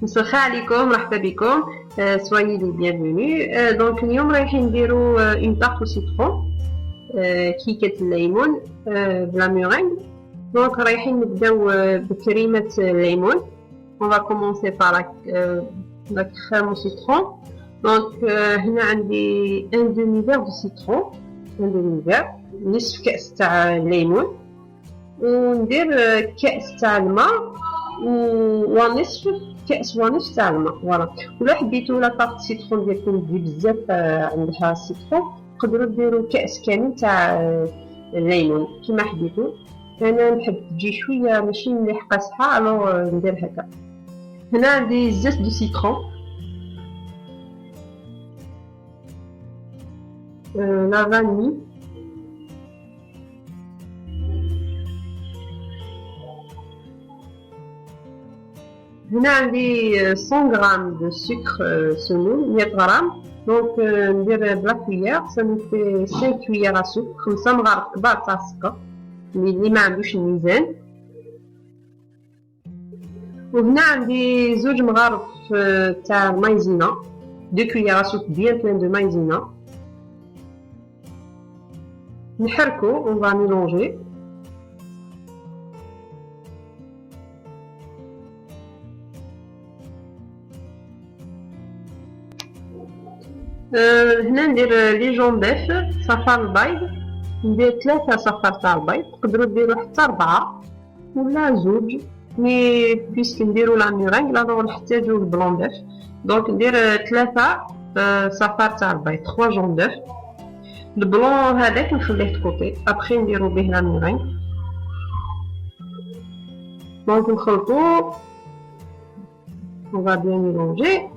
مسخ عليكم مرحبا بكم soyez les bienvenus donc اليوم رايحين نديرو une tarte au citron كيكة الليمون بلا مورينغ donc رايحين نبداو بكريمة الليمون on va commencer par la crème au citron donc هنا عندي un demi-verre de citron un demi-verre نصف كأس تاع الليمون وندير كأس تاع الماء ونصف كأس ونصف تاع الماء فوالا ولا حبيتو لا طارت سيترون ديالكم تجي بزاف عندها السيترون تقدروا ديروا كأس كامل تاع الليمون كيما حبيتو انا نحب تجي شويه ماشي مليح قاصحه الو ندير هكا هنا عندي زيت دو سيترون لا فاني هنا عندي 100 غرام دو سكر سمون 100 غرام دونك ندير بلا كويير سا نفي 5 كويير سكر 5 مغارف كبار تاع السكر اللي ما عندوش الميزان وهنا عندي 2 مغارف تاع المايزينا 2 كويير سكر بيان بلان دو مايزينا نحركو اون فا ميلونجي هنا ندير لي جون ديف صفار البيض ندير 3 صفار تاع البيض تقدروا ديروا حتى 4 ولا 2 مي بيسك نديروا لا مورينغ لا نحتاجوا البلون ديف دونك ندير 3 صفار تاع البيض 3 جون ديف البلون هذاك نخليه كوطي ابخي نديروا به لا مورينغ دونك نخلطو on va bien mélanger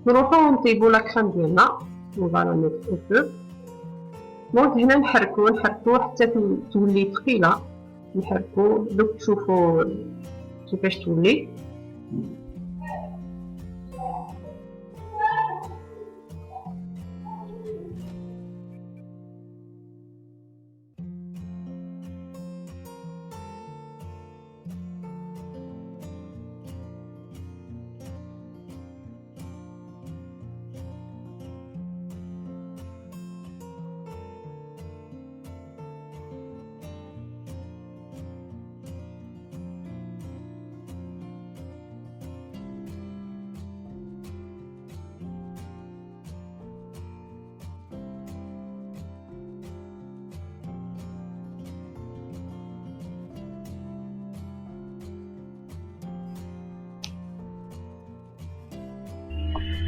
نروحو نطيبو لا كريم ديالنا وفوالا نيتو فو دونك هنا نحركو حتى تولي ثقيله نحركو دوك تشوفو كيفاش تولي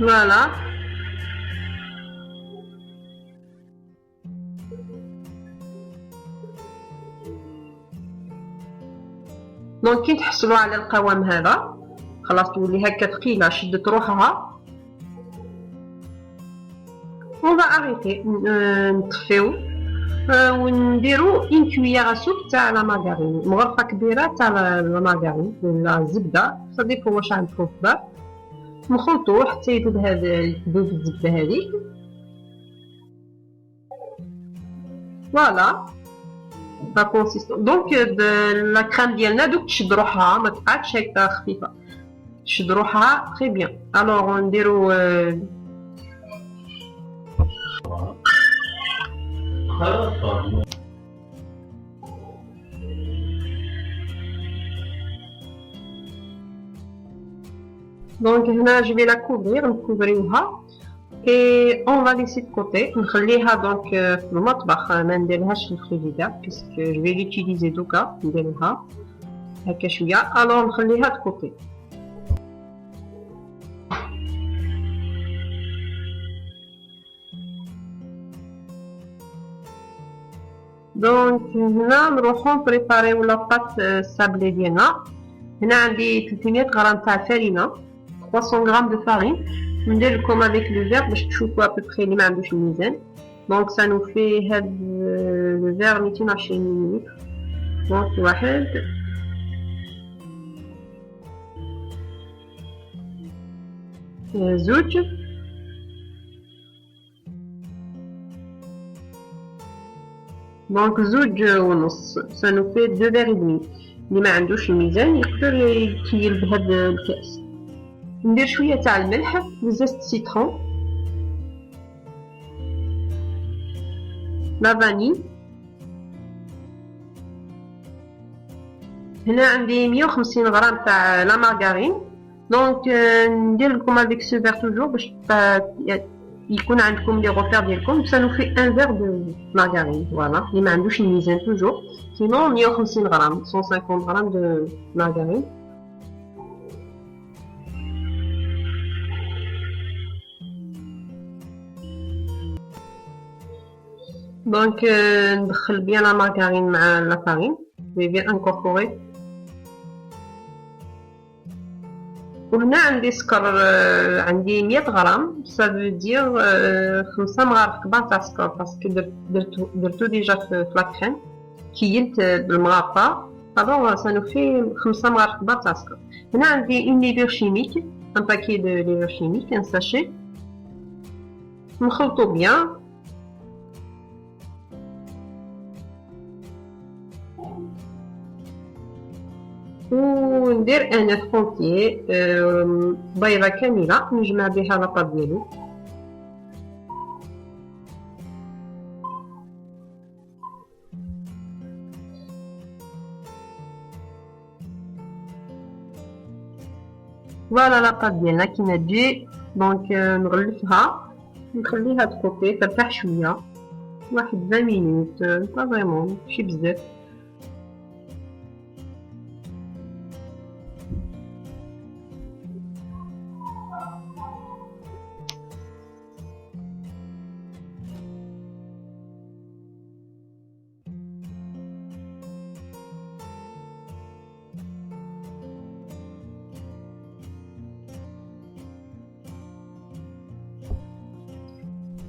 فوالا دونك كي تحصلوا على القوام هذا خلاص تولي هكا ثقيله شدت روحها اون فا اريتي نطفيو ونديرو ان كويير سوب تاع لا مارغرين مغرفه كبيره تاع لا مارغرين ولا الزبده صديقوا واش عندكم في الدار نخلطوه حتى يذوب الزبده هذيك فوالا لا كونسيستون دونك لا كريم ديالنا دوك تشد روحها ما تقعدش هكا خفيفه تشد روحها تري بيان الوغ نديرو دونك هنا je vais la couvrir نكوفريوها et on va laisser de côté نخليها دونك في المطبخ ما نديرهاش في الفريزيدار باسكو je vais l'utiliser دوكا نديرها هكا شويه الوغ نخليها de côté دونك هنا نروحو نبريباريو لا بات السابلي ديالنا هنا عندي 300 غرام تاع الفرينه 300 غرام دو فارين ندير لكم avec le verre باش تشوفوا ابوبخي اللي ما عندوش الميزان دونك سا نو في هاد لو فير 220 ملل دونك 1 زوج دونك زوج ونص ça nous fait 2 verres et demi اللي ما عندوش الميزان يقدر يكيل بهذا الكاس. ندير شويه تاع الملح وزيت سيترون، لا فاني. هنا عندي 150 غرام تاع لا مارغارين. دونك ندير لكم افيك سو فير توجور باش يكون عندكم لي غوفير ديالكم. سا نو في ان فير دو مارغارين، فوالا. اللي ما عندوش الميزان توجور، سينو 150 غرام 150 غرام دو مارغارين. دونك ندخل بيان لا مارغارين مع لا فارين، je vais bien incorporer. وهنا عندي سكر، عندي 100 غرام، ça veut dire 5 مغارف كبار تاع سكر، باسكو درتو ديجا في لاكريم، كيلت بالمغرفه. alors ça nous fait 5 مغارف كبار تاع سكر. هنا عندي une levure chimique، un paquet de levure chimique، un sachet. نخلطو بيان. وندير انا فونتي بيضه كامله، نجمع بها لاطا ديالو. فوالا لاطا ديالنا كيما تجي. دونك نغلفها، نخليها دكوتي ترتاح شويه، واحد 20 مينوت، با فريمون ماشي بزاف.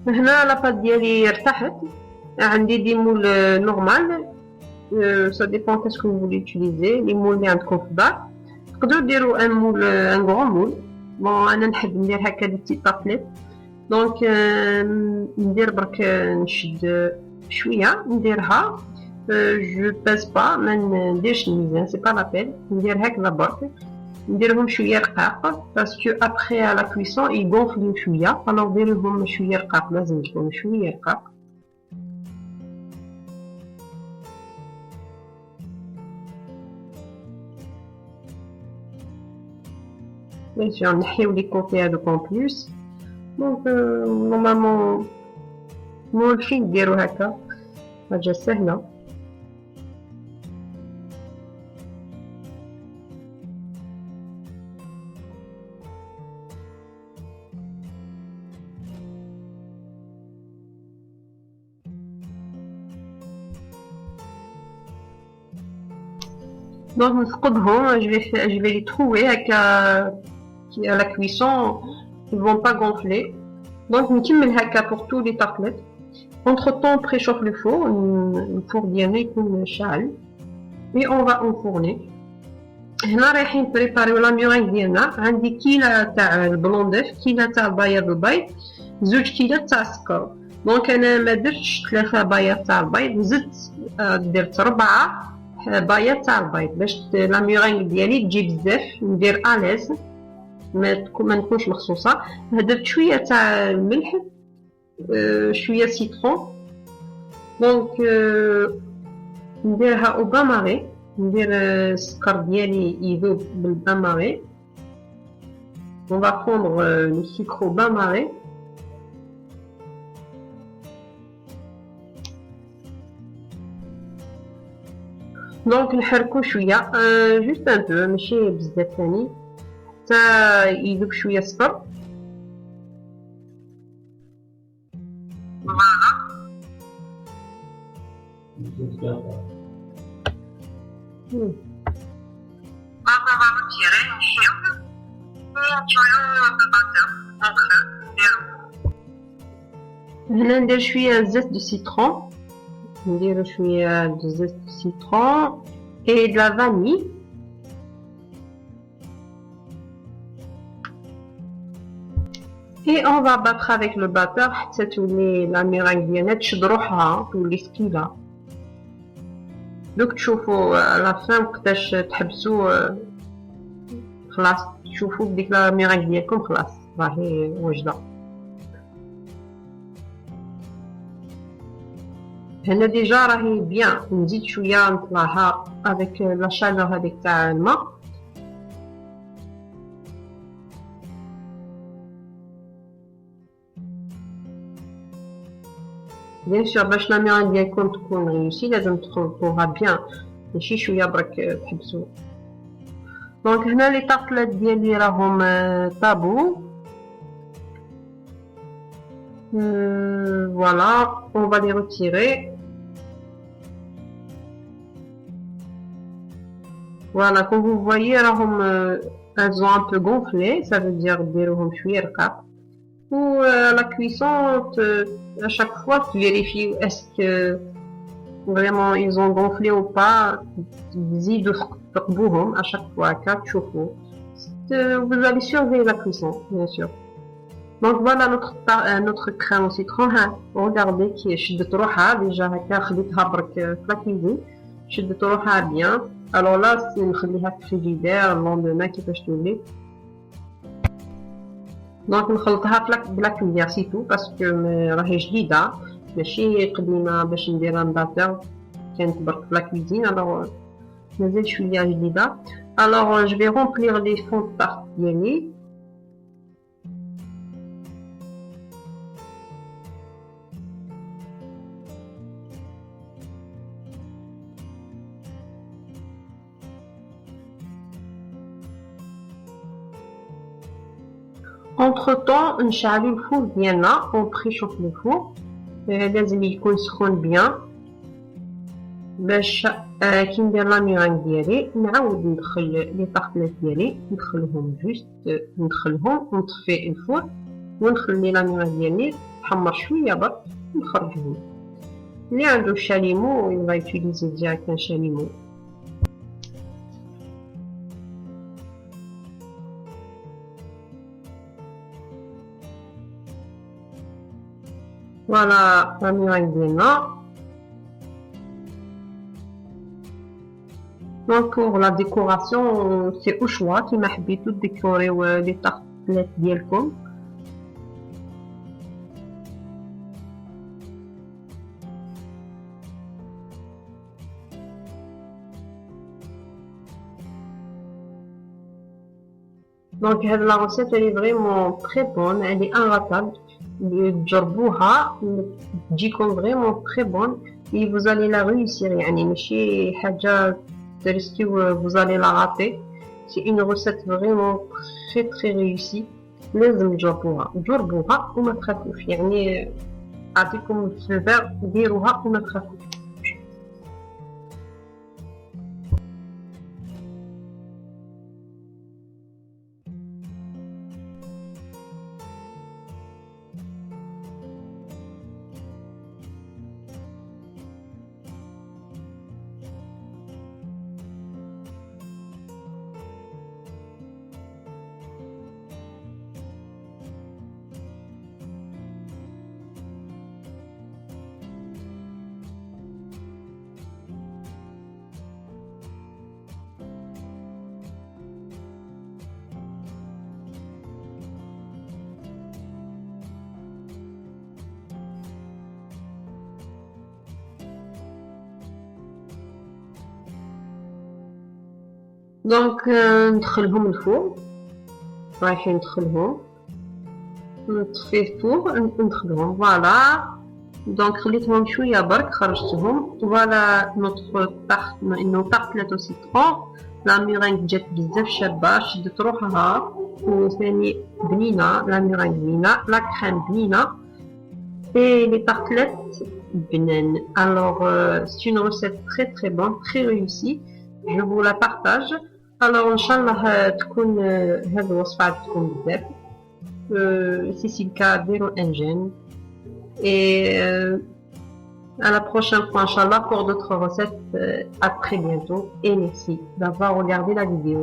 هنا لاباط ديالي ارتاحت. عندي دي مول نورمال، سا ديبون كاسكو فو فولي اوتيليزي. لي مول اللي عندكم في الدار تقدروا ديروا ان مول، ان غران مول. بون انا نحب ندير هكا دي تي طابليت. دونك ندير برك، نشد شويه نديرها. جو باس با، ما نديرش الميزان، سي با لابيل. ندير هكذا برك، نديرهم شويه رقاق، باسكو ابخي لا كويسون يغونفليو شويه. الوغ ديروهم شويه رقاق، لازم يكونوا شويه رقاق. بيان سور نحيو لي كوتي هادوك اون بلوس. دونك نورمالمون مولفين ديرو هكا، حاجه سهله. Donc نفقدهم، je vais les trouver à la cuisson, ils vont pas gonfler. Donc نكمل هكا pour tous les tartelettes. Entre temps on préchauffe le four، الفور ديالنا يكون شاعل et on va enfourner. هنا رايحين بريباريو لا ميرينغ ديالنا. عندي كيلة تاع البلون ديف، كيلة تاع بياض البيض، 2 كيلات تاع السكر. دونك انا ما درتش 3 بياض تاع البيض، زدت درت 4 بايات تاع البيض باش لا ميرينغ ديالي تجي بزاف، ندير اليز، ما نكونش مخصوصه. درت شويه تاع الملح، شويه سيترون. دونك نديرها او باماري، ندير السكر ديالي يذوب بالباماري. on va prendre le sucre au bain-marie. دونك نحركو شويه، جوست ان بو، ماشي بزاف ثاني، حتى يذوب شويه السكر. فوالا هنا ندير شويه زيت دو سيترون، ندير شويه دو زيت دو سيترون et de la vanille. Et on va battre avec le batteur حتى تولي لا ميرينغ ديالنا تشد روحها، تولي ثقيله. دوك تشوفوا على فين وقتاش تحبسوا خلاص تشوفوا بديك لا ميرانك ديالكم خلاص راهي واجده. هنا ديجا راهي بيان. نزيد شويه نطلعها افيك لا شالور هذيك تاع الماء. بيان سور باش لا ميرانك ديالكم تكون ريوسي لازم تخلطوها بيان ماشي شويه برك تحبسوا. دونك هنا لي طارتلات ديالي راهم طابو. Voilà, on va les retirer. Voilà, comme vous voyez, elles ont un peu gonflé, ça veut dire qu'elles ou la cuisson, à chaque fois, tu vérifies est-ce que vraiment ils ont gonflé ou pas. À chaque fois, vous allez surveiller la cuisson, bien sûr. Donc voilà notre crème au citron. Regardez qui est شدت روحها déjà هكا خديتها برك في لا كوزين شدت روحها bien. Alors là نخليها في الفريجيدير لوندوما كيفاش تولي. دونك نخلطها بلا كوزير سيتو باسكو راهي جديده ماشي قديمه باش نديرها مباتر كانت برك في لا كوزين. alors مازال شويه جديده. alors je vais remplir les fonds de tarte ديالي. Entre temps, نشعلو الفور ديالنا on préchauffe le four. لازم يكون سخون بيان باش كي ندير لا ميرانك ديالي نعاود ندخل لي طارتلات ديالي ندخلهم ونطفي الفور ونخلي لا ميرانك ديالي تحمر شويه برك ونخرجهم. اللي عنده الشاليمو يبغى يوتيليزي ديريكت شاليمو. Voilà la meringue ديالنا. Donc pour la décoration c'est au choix كيما حبيتو ديكوريو لي طارتلات ديالكم. Donc la recette elle est vraiment très bonne, elle est imratable. تجربوها تجيكم vraiment très bonne et vous allez la réussir. يعني ماشي حاجة تريسكيو vous allez la rater. C'est une recette vraiment très très réussie. لازم تجربوها وما تخافوش. يعني أعطيكم في الفير ديروها وما تخافوش. دونك ندخلهم الفور. رايحين ندخلهم نطفي الفور ندخلهم. فوالا دونك خليتهم شويه برك خرجتهم. فوالا نوتر طارتلات او سيترون. لا ميرانك جات بزاف شابه شدت روحها وثاني بنينه. لا ميرانك بنينه لا كريم بنينه et les tartelettes بنان. alors c'est une recette très très bonne très réussie. je vous la partage. alors ان شاء الله تكون هذه الوصفه تكون بزاف. si c'est le cas ديروا ان جيم et à la prochaine fois inchallah pour d'autres recettes. À très bientôt et merci d'avoir regardé la vidéo.